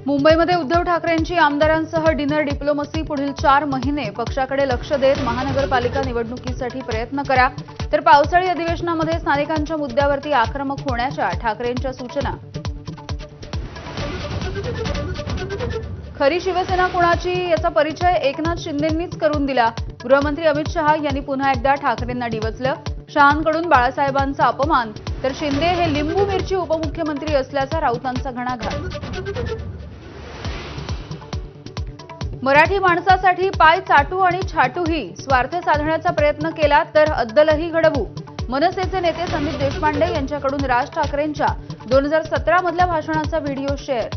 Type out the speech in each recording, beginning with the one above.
मुंबईमध्ये उद्धव ठाकरेंची आमदारांसह dinner diplomacy पुढील 4 महिने पक्षाकडे लक्ष देत महानगरपालिका निवडणुकीसाठी प्रयत्न करा तर पावसाळी अधिवेशनामध्ये स्थानिकांच्या मुद्द्यावरती आक्रमक होण्याच्या ठाकरेंच्या सूचना। खरी शिवसेना कुणाची याचा परिचय एकनाथ शिंदेंनीच करून दिला। गृहमंत्री अमित शहा यांनी पुन्हा एकदा ठाकरेंना डिवचलं। शहांकडून बाळासाहेबांचा अपमान तर शिंदे हे लिंबू मिरची उपमुख्यमंत्री असल्याचा राऊतांचा घणाघात। मराठी माणसासाठी पाय चाटू आणि छाटूही स्वार्थ साधण्याचा प्रयत्न केला तर अद्दलही घडवू। मनसेचे नेते संदीप देशपांडे यांच्याकडून राज ठाकरेंच्या 2017 मधल्या भाषणाचा व्हिडिओ शेअर।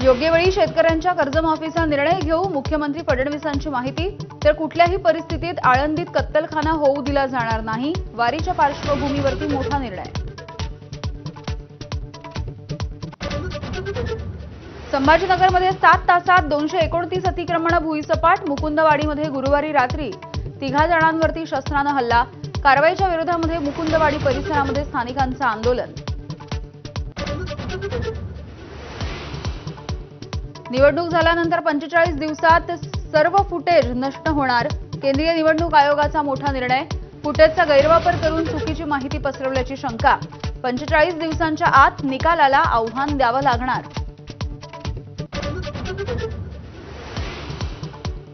योग्य वेळी शेतकऱ्यांच्या कर्जमाफीचा निर्णय घेऊ मुख्यमंत्री फडणवीसांची माहिती तर कुठल्याही परिस्थितीत आळंदीत कत्तलखाना होऊ दिला जाणार नाही। वारीच्या पार्श्वभूमीवरती मोठा निर्णय। संभाजीनगरमध्ये 7 तासात 229 अतिक्रमण भुईसपाट। मुकुंदवाडीमध्ये गुरुवारी रात्री 3 जणांवरती शस्त्रानं हल्ला। कारवाईच्या विरोधामध्ये मुकुंदवाडी परिसरामध्ये स्थानिकांचं आंदोलन। निवडणूक झाल्यानंतर 45 दिवसात सर्व फुटेज नष्ट होणार। केंद्रीय निवडणूक आयोगाचा मोठा निर्णय। फुटेजचा गैरवापर करून चुकीची माहिती पसरवल्याची शंका। 45 दिवसांच्या आत निकालाला आव्हान द्यावं लागणार।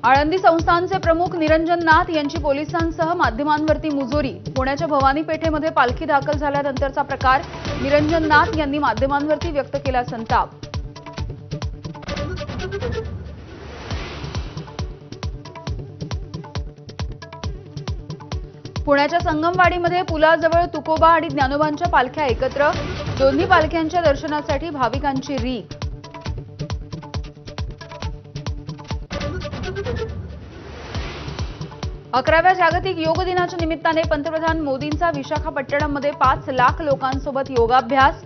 आळंदी संस्थानचे प्रमुख निरंजन नाथ यांची पोलिसांसह माध्यमांवरती मुजोरी। पुण्याच्या भवानी पेठेमध्ये पालखी दाखल झाल्यानंतरचा प्रकार। निरंजन नाथ यांनी माध्यमांवरती व्यक्त केला संताप। पुण्याच्या संगमवाडीमध्ये पुलाजवळ तुकोबा आणि ज्ञानोबांच्या पालख्या एकत्र। दोन्ही पालख्यांच्या दर्शनासाठी भाविकांची रीघ। अकराव्या जागतिक योग दिनाच्या निमित्ताने पंतप्रधान मोदींचा विशाखापट्टणममध्ये 5 लाख लोकांसोबत योगाभ्यास।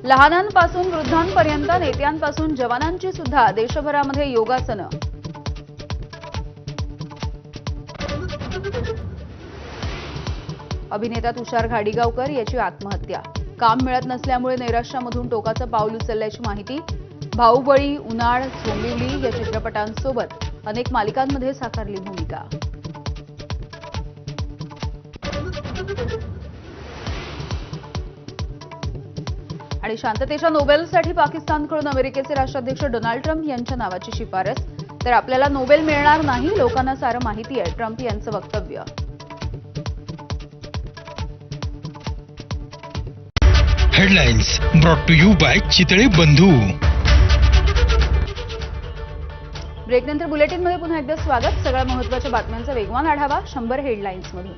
लहानांपासून वृद्धांपर्यंत नेत्यांपासून जवानांची सुद्धा देशभरामध्ये योगासनं। अभिनेता तुषार घाडीगावकर याची आत्महत्या। काम मिळत नसल्यामुळे नैराश्यामधून टोकाचं पाऊल उचलल्याची माहिती। बाहुबळी, उन्हाळ, चोंबिवली या चित्रपटांसोबत अनेक मालिकांमध्ये साकारली भूमिका। आणि शांततेच्या नोबेलसाठी पाकिस्तानकडून अमेरिकेचे राष्ट्राध्यक्ष डोनाल्ड ट्रम्प यांच्या नावाची शिफारस तर आपल्याला नोबेल मिळणार नाही, लोकांना सारं माहिती आहे, ट्रम्प यांचं वक्तव्य। Headlines brought to you by Chitale Bandhu. ब्रेकनंतर बुलेटिनमध्ये पुन्हा एकदा स्वागत। सगळ्या महत्त्वाच्या बातम्यांचा वेगवान आढावा 100 हेडलाइन्स मधून।